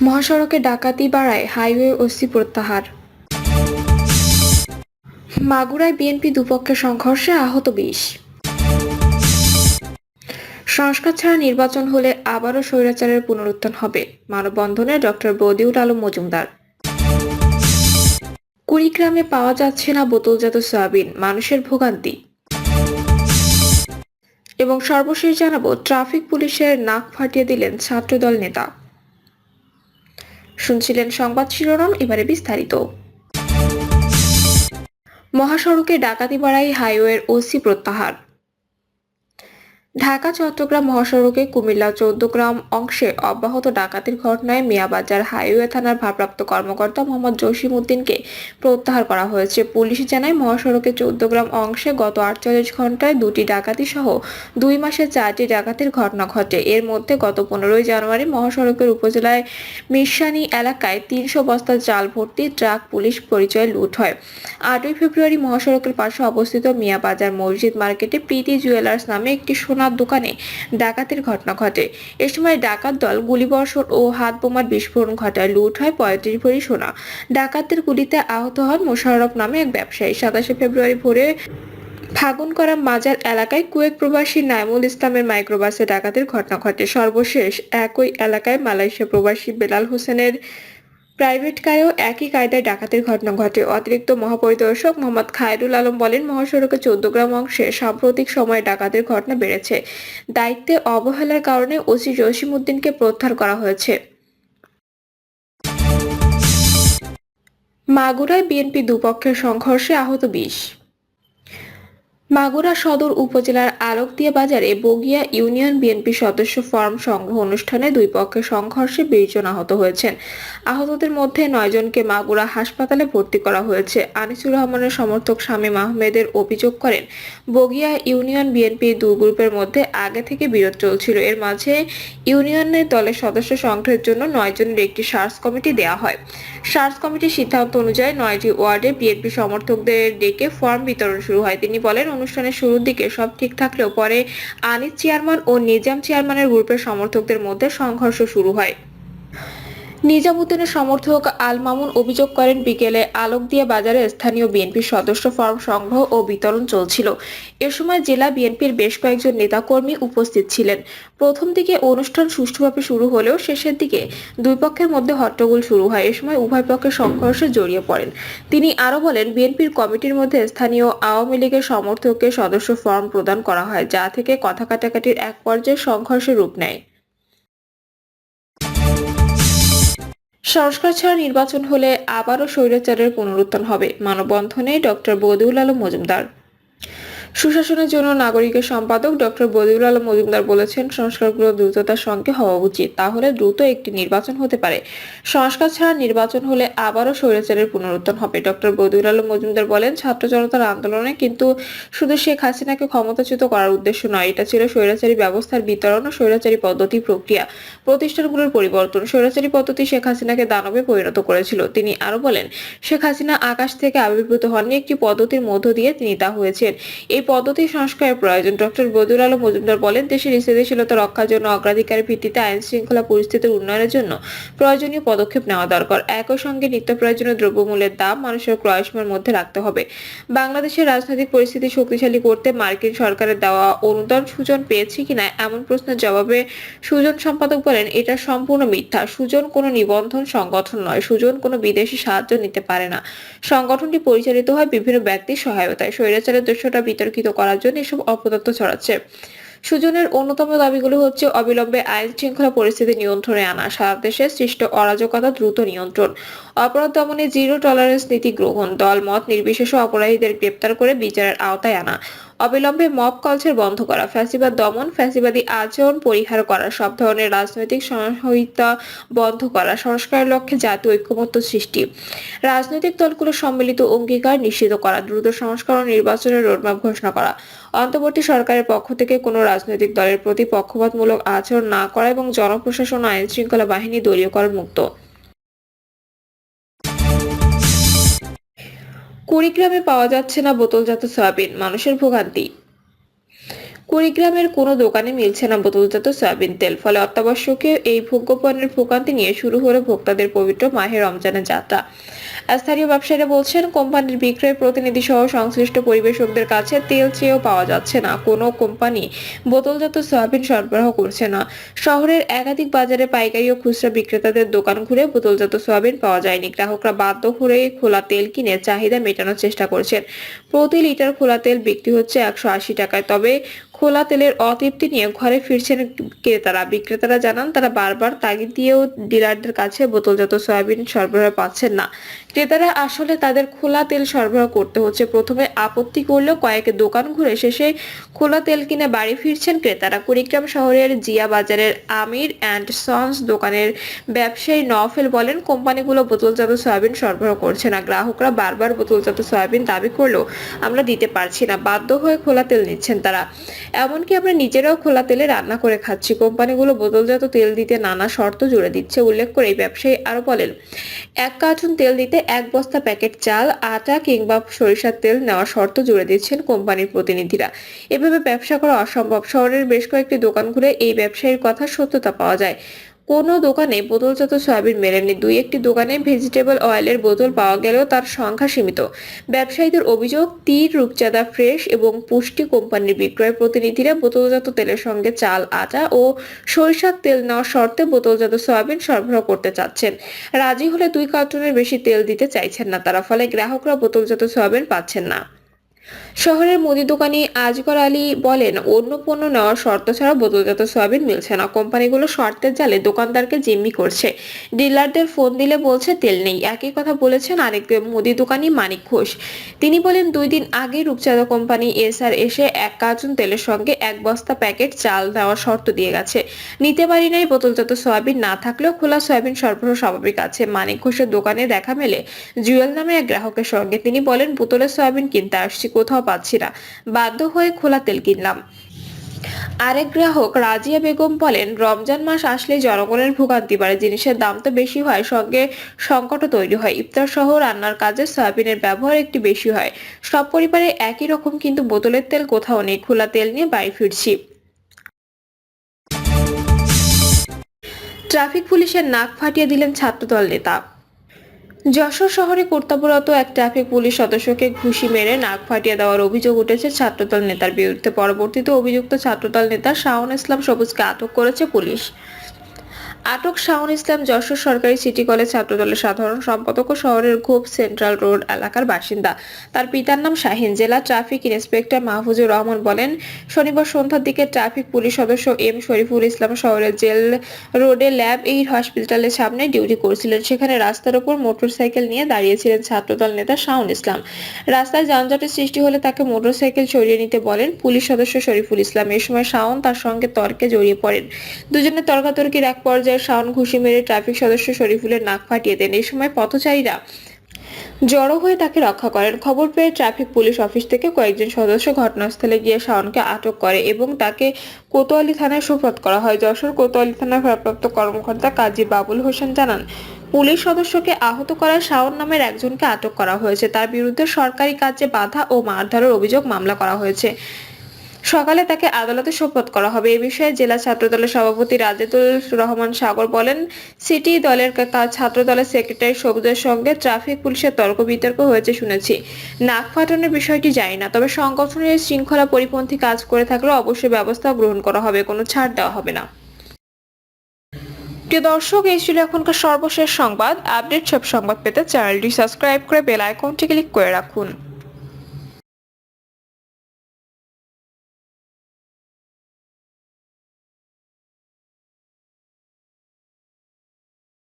মহাসড়কে ডাকাতি বাড়ায় হাইওয়ে ওসি প্রত্যাহার। মাগুরায় বিএনপি দুপক্ষের সংঘর্ষে আহত 20। সংস্কার ছাড়া নির্বাচন হলে আবারও স্বৈরাচারের পুনরুত্থান হবে, মানববন্ধনে ডক্টর বদিউল আলম মজুমদার। কুড়িগ্রামে পাওয়া যাচ্ছে না বোতলজাত সয়াবিন, মানুষের ভোগান্তি। এবং সর্বশেষ জানাবো, ট্রাফিক পুলিশের নাক ফাটিয়ে দিলেন ছাত্রদল নেতা। শুনছিলেন সংবাদ শিরোনাম, এবারে বিস্তারিত। মহাসড়কে ডাকাতি বাড়ায় হাইওয়ের ওসি প্রত্যাহার। ঢাকা চট্টগ্রাম মহাসড়কে কুমিল্লা ১৪গ্রাম অংশে অব্যাহত ডাকাতির ঘটনায় মিয়াবাজার হাইওয়ে থানার ভারপ্রাপ্ত কর্মকর্তা মোহাম্মদ জসিম উদ্দিনকে প্রত্যাহার করা হয়েছে। পুলিশ জানায়, মহাসড়কে ১৪গ্রাম অংশে গত ৪৮ ঘন্টায় ২টি ডাকাতি সহ ২ মাসে ৪টি ডাকাতির ঘটনা ঘটে। এর মধ্যে গত ১৫ই জানুয়ারি মহাসড়কের উপজেলায় মিরসানি এলাকায় ৩০০ বস্তা চাল ভর্তি ট্রাক পুলিশ পরিচয়ে লুট হয়। ৮ই ফেব্রুয়ারি মহাসড়কের পাশে অবস্থিত মিয়াবাজার মসজিদ মার্কেটে প্রীতি জুয়েলার্স নামে একটি সোনার দোকানে ডাকাতির ঘটনা ঘটে। এ সময় ডাকাত দল গুলিবর্ষণ ও হাত বোমার বিস্ফোরণ ঘটায়। লুট হয় ৩৫ ভরি সোনা। ডাকাতদের গুলিতে আহত হন মোশাররফ নামে এক ব্যবসায়ী। ২৭শে ফেব্রুয়ারি ভোরে ফাগুনকরা মাজার এলাকায় কুয়েত প্রবাসী নাইমুল ইসলামের মাইক্রোবাসে ডাকাতির ঘটনা ঘটে। সর্বশেষ একই এলাকায় মালয়েশিয়া প্রবাসী বেলাল হোসেনের প্রাইভেট কারেও একই কায়দায় ডাকাতির ঘটনা ঘটে। অতিরিক্ত মহাপরিদর্শক মোহাম্মদ খায়রুল আলম বলেন, মহাসড়কের ১৪গ্রাম অংশে সাম্প্রতিক সময়ে ডাকাতির ঘটনা বেড়েছে। দায়িত্বে অবহেলার কারণে ওসি জসিম উদ্দিনকে প্রত্যাহার করা হয়েছে। মাগুরায় বিএনপি দুপক্ষের সংঘর্ষে আহত ২০। মাগুরা সদর উপজেলার আলোকদিয়া বাজারে বগিয়া ইউনিয়ন বিএনপি সদস্য ফর্ম সংগ্রহ অনুষ্ঠানে দুই পক্ষের সংঘর্ষে ২০ জন আহত হয়েছেন। আহতদের মধ্যে ৯ জনকে মাগুরা হাসপাতালে ভর্তি করা হয়েছে। আনিসুর রহমানের সমর্থক শামীম আহমেদের অভিযোগ করেন, বগিয়া ইউনিয়ন বিএনপি দুই গ্রুপের মধ্যে আগে থেকে বিরোধ চলছিল। এর মাঝে ইউনিয়নের দলের সদস্য সংগ্রহের জন্য ৯ জনের একটি সার্চ কমিটি দেওয়া হয়। সার্চ কমিটির সিদ্ধান্ত অনুযায়ী ৯টি ওয়ার্ডে বিএনপি সমর্থকদের ডেকে ফর্ম বিতরণ শুরু হয়। তিনি বলেন, অনুষ্ঠানের শুরুর দিকে সব ঠিক থাকলেও পরে আনিস চেয়ারম্যান ও নিজাম চেয়ারম্যানের গ্রুপের সমর্থকদের মধ্যে সংঘর্ষ শুরু হয়। নিজামুদ্দিনের সমর্থক আল মামুন অভিযোগ করেন, বিকেলে আলোকদিয়া বাজারে স্থানীয় বিএনপির সদস্য ফর্ম সংগ্রহ ও বিতরণ চলছিল। এ সময় জেলা বিএনপির বেশ কয়েকজন নেতাকর্মী উপস্থিত ছিলেন। প্রথম দিকে অনুষ্ঠান সুষ্ঠুভাবে শুরু হলেও শেষের দিকে দুই পক্ষের মধ্যে হট্টগোল শুরু হয়। এ সময় উভয় পক্ষের সংঘর্ষে জড়িয়ে পড়েন। তিনি আরও বলেন, বিএনপির কমিটির মধ্যে স্থানীয় আওয়ামী লীগের সমর্থককে সদস্য ফর্ম প্রদান করা হয়, যা থেকে কথা কাটাকাটির এক পর্যায়ে সংঘর্ষের রূপ নেয়। সংস্কার ছাড়া নির্বাচন হলে আবারও স্বৈরাচারের পুনরুত্থান হবে, মানববন্ধনে ডক্টর বদিউল আলম মজুমদার। সুশাসনের জন্য নাগরিকের সম্পাদক ডক্টর বদিউল আলম মজুমদার বলেছেন, সংস্কারগুলো দ্রুততার সঙ্গে হওয়া উচিত, তাহলে দ্রুত একটি নির্বাচন হতে পারে। সংস্কার ছাড়া নির্বাচন হলে আবারও স্বৈরাচারের পুনরুত্থান হবে। ডক্টর বদিউল আলম মজুমদার বলেন, ছাত্র জনতার আন্দোলনে কিন্তু শুধু শেখ হাসিনাকে ক্ষমতাচ্যুত করার উদ্দেশ্য নয়, এটা ছিল স্বৈরাচারী ব্যবস্থার বিতরণ ও স্বৈরাচারী পদ্ধতি, প্রক্রিয়া, প্রতিষ্ঠানগুলোর পরিবর্তন। স্বৈরাচারী পদ্ধতি শেখ হাসিনাকে দানবে পরিণত করেছিল। তিনি আরো বলেন, শেখ হাসিনা আকাশ থেকে আবির্ভূত হননি, একটি পদ্ধতির মধ্য দিয়ে তিনি তা হয়েছেন। এই পদ্ধতি সংস্কারের প্রয়োজন। ডক্টর বদিউল আলম মজুমদার বলেন, দেশের স্থিতিশীলতা রক্ষার জন্য অগ্রাধিকারের ভিত্তিতে আইন শৃঙ্খলা পরিস্থিতির উন্নয়নের জন্য প্রয়োজনীয় পদক্ষেপ নেওয়া দরকার। একই সঙ্গে নিত্য প্রয়োজনীয় দ্রব্যমূল্যের দাম মানুষের ক্রয়সীমার মধ্যে রাখতে হবে। বাংলাদেশের রাজনৈতিক পরিস্থিতি শক্তিশালী করতে মার্কিন সরকারের দেওয়া অনুদান সুজন পেয়েছে কিনা এমন প্রশ্নের জবাবে সুজন সম্পাদক বলেন, এটা সম্পূর্ণ মিথ্যা। সুজন কোনো নিবন্ধন সংগঠন নয়, সুজন কোনো বিদেশি সাহায্য নিতে পারে না। সংগঠনটি পরিচালিত হয় বিভিন্ন ব্যক্তির সহায়তায়। স্বৈরাচারের দৃশ্যটা বিতর্কিত করার জন্য এসব অপতথ্য ছড়াচ্ছে। সুজনের অন্যতম দাবিগুলো হচ্ছে, অবিলম্বে আইন শৃঙ্খলা পরিস্থিতি নিয়ন্ত্রণে আনা, সারা দেশে সৃষ্ট অরাজকতা দ্রুত নিয়ন্ত্রণ, অপরাধ দমনে জিরো টলারেন্স নীতি গ্রহণ, দল মত নির্বিশেষে অপরাধীদের গ্রেপ্তার করে বিচারের আওতায় আনা, অবিলম্বে মব কালচার বন্ধ করা, ফ্যাসিবাদ দমন, ফ্যাসিবাদী আচরণ পরিহার করা, সব ধরনের রাজনৈতিক সহিংসতা বন্ধ করা, সংস্কারের লক্ষ্যে জাতীয় ঐক্যমত্য সৃষ্টি, রাজনৈতিক দলগুলোর সম্মিলিত অঙ্গীকার নিশ্চিত করা, দ্রুত সংস্কার ও নির্বাচনের রোডম্যাপ ঘোষণা করা, অন্তর্বর্তী সরকারের পক্ষ থেকে কোনো রাজনৈতিক দলের প্রতি পক্ষপাতমূলক আচরণ না করা এবং জনপ্রশাসন ও আইন শৃঙ্খলা বাহিনী দলীয়করণ মুক্ত। কুড়িগ্রামে পাওয়া যাচ্ছে না বোতলজাত সয়াবিন, মানুষের ভোগান্তি। কুড়িগ্রামের কোনো দোকানে মিলছে না বোতলজাত সয়াবিন তেল, ফলে অত্যাবশ্যকীয় এই ভোগ্যপণ্যের ভোগান্তি নিয়ে শুরু হলো ভোক্তাদের পবিত্র মাহে রমজানের যাত্রা। স্থানীয় ব্যবসায়ীরা বলছেন, কোম্পানির বিক্রয় প্রতিনিধি সহ সংশ্লিষ্ট পরিবেশকদের কাছে তেল চেয়েও পাওয়া যাচ্ছে না। কোনো কোম্পানি বোতলজাত সয়াবিন সরবরাহ করছে না। শহরের একাধিক বাজারে পাইকারি ও খুচরা বিক্রেতাদের দোকান ঘুরে বোতলজাত সয়াবিন পাওয়া যায়নি। গ্রাহকরা বাধ্য হয়ে খোলা তেল কিনে চাহিদা মেটানোর চেষ্টা করছেন। প্রতি লিটার খোলা তেল বিক্রি হচ্ছে 180 টাকায়। তবে খোলা তেলের অতৃপ্তি নিয়ে ঘরে ফিরছেন ক্রেতারা। বিক্রেতারা জানান, তারা বারবার তাগিদ দিয়েও ডিলারদের কাছে বোতলজাত সয়াবিন সরবরাহ পাচ্ছেন না। ক্রেতারা আসলে তাদের খোলা তেল সরবরাহ করতে হচ্ছে। প্রথমে আপত্তি করলেও কয়েক দোকান ঘুরে শেষে খোলা তেল কিনে বাড়ি ফিরছেন ক্রেতারা। কুড়িগ্রাম শহরের জিয়া বাজারের আমির অ্যান্ড সন্স দোকানের ব্যবসায়ী নওফেল বলেন, কোম্পানিগুলো বোতলজাত সয়াবিন সরবরাহ করছে না। গ্রাহকরা বারবার বোতলজাত সয়াবিন দাবি করলেও আমরা দিতে পারছি না। বাধ্য হয়ে খোলা তেল নিচ্ছেন তারা। এমনকি আমরা নিজেরাও খোলা তেলে রান্না করে খাচ্ছি। কোম্পানিগুলো বোতলজাত তেল দিতে নানা শর্ত জুড়ে দিচ্ছে। উল্লেখ করে এই ব্যবসায়ী আরো বলেন, 1 কার্টুন তেল দিতে 1 বস্তা প্যাকেট চাল, আটা কিংবা সরিষার তেল নেওয়ার শর্ত জুড়ে দিচ্ছেন কোম্পানির প্রতিনিধিরা। এভাবে ব্যবসা করা অসম্ভব। শহরের বেশ কয়েকটি দোকান ঘুরে এই ব্যবসায়ীর কথা সত্যতা পাওয়া যায়। কোনো দোকানে বোতলজাত সয়াবিন মেলেনি। 2-1টি দোকানে ভেজিটেবল অয়েলের বোতল পাওয়া গেলেও তার সংখ্যা সীমিত। ব্যবসায়ীদের অভিযোগ, তীর, রূপচাঁদা ফ্রেশ এবং পুষ্টি কোম্পানির বিক্রয় প্রতিনিধিরা বোতলজাত তেলের সঙ্গে চাল, আটা ও সরিষার তেল নেওয়ার শর্তে বোতলজাত সয়াবিন সরবরাহ করতে চাচ্ছেন। রাজি হলে 2 কার্টুনের বেশি তেল দিতে চাইছেন না তারা। ফলে গ্রাহকরা বোতলজাত সয়াবিন পাচ্ছেন না। শহরের মুদি দোকানি আজগর আলী বলেন, অন্য পণ্য নেওয়ার শর্ত ছাড়া বোতলজাত সয়াবিন মিলছে না। কোম্পানিগুলো শর্তের জালে দোকানদারকে জিম্মি করছে। ডিলারদের ফোন দিলে বলছে তেল নেই। একই কথা বলেছেন আরেক মুদি দোকানি মানিক ঘোষ। তিনি বলেন, 2 দিন আগে রূপচাঁদা কোম্পানি এসআর এসে 1 কার্টুন তেলের সঙ্গে 1 বস্তা প্যাকেট চাল দেওয়ার শর্ত দিয়ে গেছে। নিতে পারি নাই। বোতলজাত সয়াবিন না থাকলেও খোলা সয়াবিন সরবরাহ স্বাভাবিক আছে। মানিক ঘোষের দোকানে দেখা মেলে জুয়েল নামে এক গ্রাহকের সঙ্গে। তিনি বলেন, বোতলের সয়াবিন কিনতে আসছি, কোথাও পাচ্ছি না, বাধ্য হয়ে খোলা তেল কিনলাম। আরেক গ্রাহক রাজিয়া বেগম বলেন, রমজান মাস আসলে জনগণের ভোগান্তি বাড়ে। জিনিসের দাম তো বেশি হয়, সঙ্গে সংকটও তৈরি হয়। ইফতার সহ রান্নার কাজে সয়াবিনের ব্যবহার একটু বেশি হয়। সব পরিবারে একই রকম, কিন্তু বোতলের তেল কোথাও নেই। খোলা তেল নিয়ে বাড়ি ফিরছি। ট্রাফিক পুলিশের নাক ফাটিয়ে দিলেন ছাত্রদল নেতা। যশোর শহরে কর্তব্যরত এক ট্রাফিক পুলিশ সদস্যকে ঘুষি মেরে নাক ফাটিয়ে দেওয়ার অভিযোগ উঠেছে ছাত্রদল নেতার বিরুদ্ধে। পরবর্তীতে অভিযুক্ত ছাত্রদল নেতা শাওন ইসলাম সবুজকে আটক করেছে পুলিশ। আটক শাওন ইসলাম যশোর সরকারি সিটি কলেজ ছাত্রদলের সাধারণ সম্পাদক ও শহরের ঘোপ সেন্ট্রাল রোড এলাকার বাসিন্দা। তার পিতার নাম শাহিন। জেলা ট্রাফিক ইন্সপেক্টর মাহফুজুর রহমান বলেন, শনিবার সন্ধ্যার দিকে ট্রাফিক পুলিশ সদস্য এম শরীফুল ইসলাম শহরের জেল রোডে ল্যাব এইড হসপিটালের সামনে ডিউটি করছিলেন। সেখানে রাস্তার উপর মোটরসাইকেল নিয়ে দাঁড়িয়েছিলেন ছাত্রদল নেতা শাওন ইসলাম। রাস্তায় যানজটের সৃষ্টি হলে তাকে মোটরসাইকেল সরিয়ে নিতে বলেন পুলিশ সদস্য শরীফুল ইসলাম। এ সময় শাওন তার সঙ্গে তর্কে জড়িয়ে পড়েন। দুজনে তর্কাতর্কির এক পর্যায়ে শাওন ঘুষি মেরে ট্রাফিক সদস্য শরীফুলের নাক ফাটিয়ে দেন। এই সময় পথচারীরা জড়ো হয়ে তাকে রক্ষা করেন। খবর পেয়ে ট্রাফিক পুলিশ অফিস থেকে কয়েকজন সদস্য ঘটনাস্থলে গিয়ে শাওনকে আটক করে এবং তাকে কোতোয়ালি থানায় সোপর্দ করা হয়। যশোর কোতোয়ালি থানার ভারপ্রাপ্ত কর্মকর্তা কাজী বাবুল হোসেন জানান, পুলিশ সদস্যকে আহত করায় শাওন নামের একজনকে আটক করা হয়েছে। তার বিরুদ্ধে সরকারি কাজে বাধা ও মারধরের অভিযোগ মামলা করা হয়েছে। সকালে তাকে আদালতে সোপর্দ করা হবে। এ বিষয়ে জেলা ছাত্রদলের সভাপতি রাজেদুল রহমান সাগর বলেন, সিটি দলের ছাত্রদলের সেক্রেটারি সবুজের সঙ্গে ট্রাফিক পুলিশের তর্ক বিতর্ক হয়েছে শুনেছি। নাক ফাটানোর বিষয়টি জানি না, তবে সংগঠনের শৃঙ্খলা পরিপন্থী কাজ করে থাকলে অবশ্যই ব্যবস্থা গ্রহণ করা হবে, কোনো ছাড় দেওয়া হবে না। প্রিয় দর্শক, এই ছিল এখনকার সর্বশেষ সংবাদ। আপডেট সব সংবাদ পেতে চ্যানেলটি সাবস্ক্রাইব করে বেল আইকনটি ক্লিক করে রাখুন।